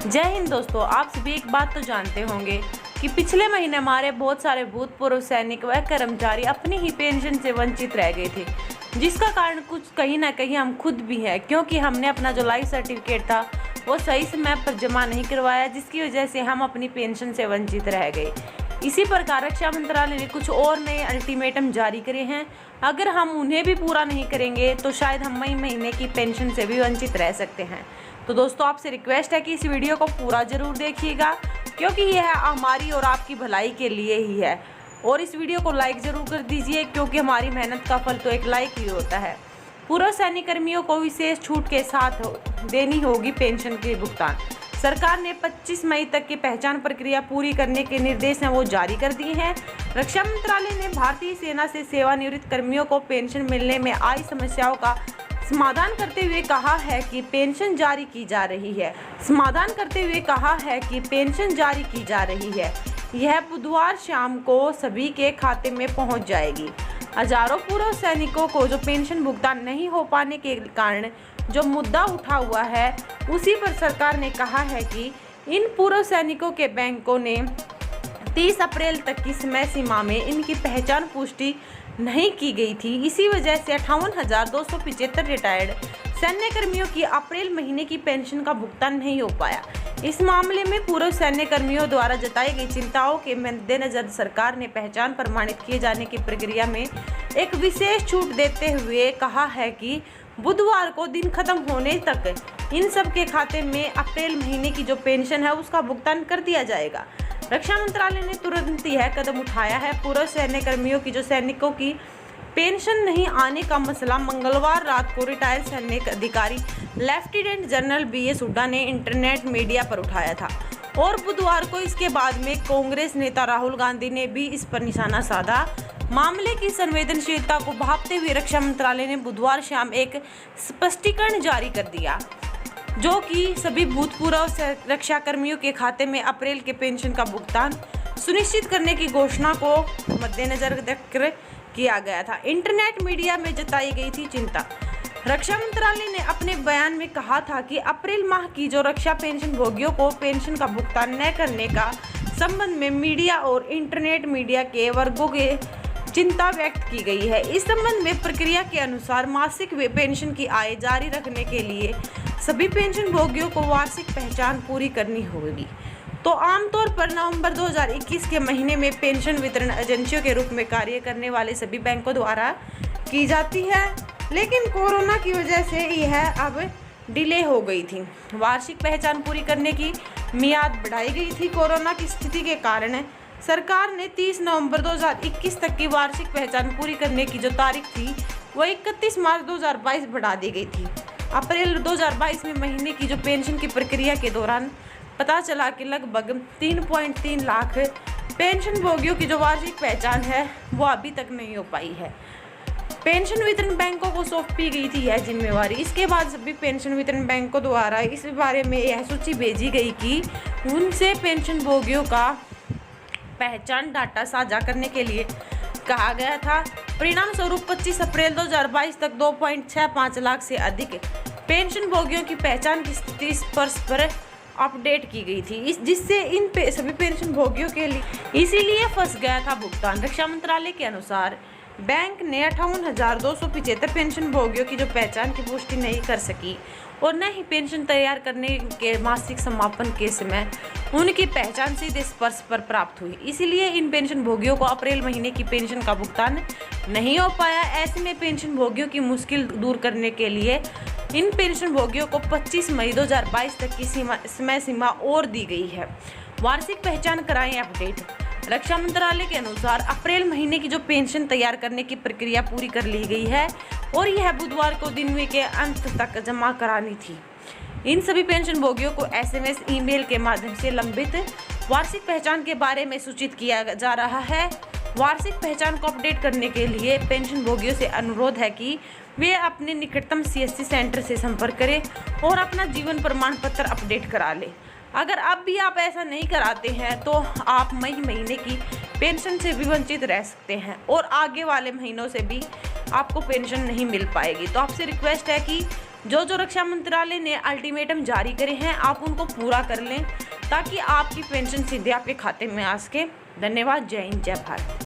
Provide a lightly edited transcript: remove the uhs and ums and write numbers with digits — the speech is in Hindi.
जय हिंद दोस्तों, आप सभी एक बात तो जानते होंगे कि पिछले महीने हमारे बहुत सारे भूतपूर्व सैनिक व कर्मचारी अपनी ही पेंशन से वंचित रह गए थे, जिसका कारण कुछ कहीं ना कहीं हम खुद भी हैं, क्योंकि हमने अपना जो लाइफ सर्टिफिकेट था वो सही समय पर जमा नहीं करवाया, जिसकी वजह से हम अपनी पेंशन से वंचित रह गए। इसी प्रकार रक्षा मंत्रालय ने कुछ और नए अल्टीमेटम जारी करे हैं। अगर हम उन्हें भी पूरा नहीं करेंगे तो शायद हम मई महीने की पेंशन से भी वंचित रह सकते हैं। तो दोस्तों, आपसे रिक्वेस्ट है कि इस वीडियो को पूरा जरूर देखिएगा, क्योंकि यह हमारी और आपकी भलाई के लिए ही है। और इस वीडियो को लाइक जरूर कर दीजिए, क्योंकि हमारी मेहनत का फल तो एक लाइक ही होता है। पूर्व सैनिक कर्मियों को विशेष छूट के साथ देनी होगी पेंशन के भुगतान। सरकार ने 25 मई तक की पहचान प्रक्रिया पूरी करने के निर्देश हैं वो जारी कर दिए हैं। रक्षा मंत्रालय ने भारतीय सेना से सेवानिवृत्त कर्मियों को पेंशन मिलने में आई समस्याओं का समाधान करते हुए कहा है कि पेंशन जारी की जा रही है। यह बुधवार शाम को सभी के खाते में पहुंच जाएगी। हजारों पूर्व सैनिकों को जो पेंशन भुगतान नहीं हो पाने के कारण जो मुद्दा उठा हुआ है, उसी पर सरकार ने कहा है कि इन पूर्व सैनिकों के बैंकों ने 30 अप्रैल तक की समय सीमा में इनकी पहचान पुष्टि नहीं की गई थी। इसी वजह से 58,275 रिटायर्ड सैन्य कर्मियों की अप्रैल महीने की पेंशन का भुगतान नहीं हो पाया। इस मामले में पूर्व सैन्य कर्मियों द्वारा जताई गई चिंताओं के मद्देनजर सरकार ने पहचान प्रमाणित किए जाने की प्रक्रिया में एक विशेष छूट देते हुए कहा है कि बुधवार को दिन खत्म होने तक इन सब के खाते में अप्रैल महीने की जो पेंशन है उसका भुगतान कर दिया जाएगा। रक्षा मंत्रालय ने तुरंत यह कदम उठाया है। पूर्व सैन्य कर्मियों की जो सैनिकों की पेंशन नहीं आने का मसला मंगलवार रात को रिटायर्ड सैनिक अधिकारी लेफ्टिनेंट जनरल BS हुड्डा ने इंटरनेट मीडिया पर उठाया था, और बुधवार को इसके बाद में कांग्रेस नेता राहुल गांधी ने भी इस पर निशाना साधा। मामले की संवेदनशीलता को भांपते हुए रक्षा मंत्रालय ने बुधवार शाम एक स्पष्टीकरण जारी कर दिया, जो कि सभी भूतपूर्व रक्षा कर्मियों के खाते में अप्रैल के पेंशन का भुगतान सुनिश्चित करने की घोषणा को मद्देनजर रखकर किया गया था। इंटरनेट मीडिया में जताई गई थी चिंता। रक्षा मंत्रालय ने अपने बयान में कहा था कि अप्रैल माह की जो रक्षा पेंशन भोगियों को पेंशन का भुगतान न करने का संबंध में मीडिया और इंटरनेट मीडिया के वर्गों के चिंता व्यक्त की गई है। इस संबंध में प्रक्रिया के अनुसार मासिक पेंशन की आय जारी रखने के लिए सभी पेंशन भोगियों को वार्षिक पहचान पूरी करनी होगी। तो आमतौर पर नवंबर 2021 के महीने में पेंशन वितरण एजेंसियों के रूप में कार्य करने वाले सभी बैंकों द्वारा की जाती है, लेकिन कोरोना की वजह से यह अब डिले हो गई थी। वार्षिक पहचान पूरी करने की मियाद बढ़ाई गई थी। कोरोना की स्थिति के कारण सरकार ने 30 नवंबर 2021 तक की वार्षिक पहचान पूरी करने की जो तारीख थी वो 31 मार्च 2022 बढ़ा दी गई थी। अप्रैल 2022 में महीने की जो पेंशन की प्रक्रिया के दौरान पता चला कि लगभग 3.3 लाख पेंशन भोगियों की जो वार्षिक पहचान है वो अभी तक नहीं हो पाई है। पेंशन वितरण बैंकों को सौंपी गई थी यह जिम्मेवारी। इसके बाद सभी पेंशन वितरण बैंकों द्वारा इस बारे में यह सूची भेजी गई कि उनसे पेंशन भोगियों का पहचान डाटा साझा करने के लिए कहा गया था। परिणाम स्वरूप 25 अप्रैल 2022 तक 2.65 लाख से अधिक पेंशन भोगियों की पहचान की स्थिति पर अपडेट की गई थी, जिससे इन सभी पेंशन भोगियों के लिए इसीलिए फंस गया था भुगतान। रक्षा मंत्रालय के अनुसार बैंक ने 58,275 पेंशन भोगियों की जो पहचान की पुष्टि नहीं कर सकी और न ही पेंशन तैयार करने के मासिक समापन के समय उनकी पहचान सीधे स्पर्श पर प्राप्त हुई। इसीलिए इन पेंशन भोगियों को अप्रैल महीने की पेंशन का भुगतान नहीं हो पाया। ऐसे में पेंशन भोगियों की मुश्किल दूर करने के लिए इन पेंशन भोगियों को 25 मई 2022 तक की समय सीमा और दी गई है। वार्षिक पहचान कराएं अपडेट। रक्षा मंत्रालय के अनुसार अप्रैल महीने की जो पेंशन तैयार करने की प्रक्रिया पूरी कर ली गई है और यह बुधवार को दिन के अंत तक जमा करानी थी। इन सभी पेंशन भोगियों को SMS ईमेल के माध्यम से लंबित वार्षिक पहचान के बारे में सूचित किया जा रहा है। वार्षिक पहचान को अपडेट करने के लिए पेंशन भोगियों से अनुरोध है कि वे अपने निकटतम CSC सेंटर से संपर्क करें और अपना जीवन प्रमाण पत्र अपडेट करा लें। अगर अब भी आप ऐसा नहीं कराते हैं तो आप मई महीने की पेंशन से भी वंचित रह सकते हैं और आगे वाले महीनों से भी आपको पेंशन नहीं मिल पाएगी। तो आपसे रिक्वेस्ट है कि जो रक्षा मंत्रालय ने अल्टीमेटम जारी करे हैं आप उनको पूरा कर लें ताकि आपकी पेंशन सीधे आपके खाते में आ सके। धन्यवाद। जय हिंद, जय भारत।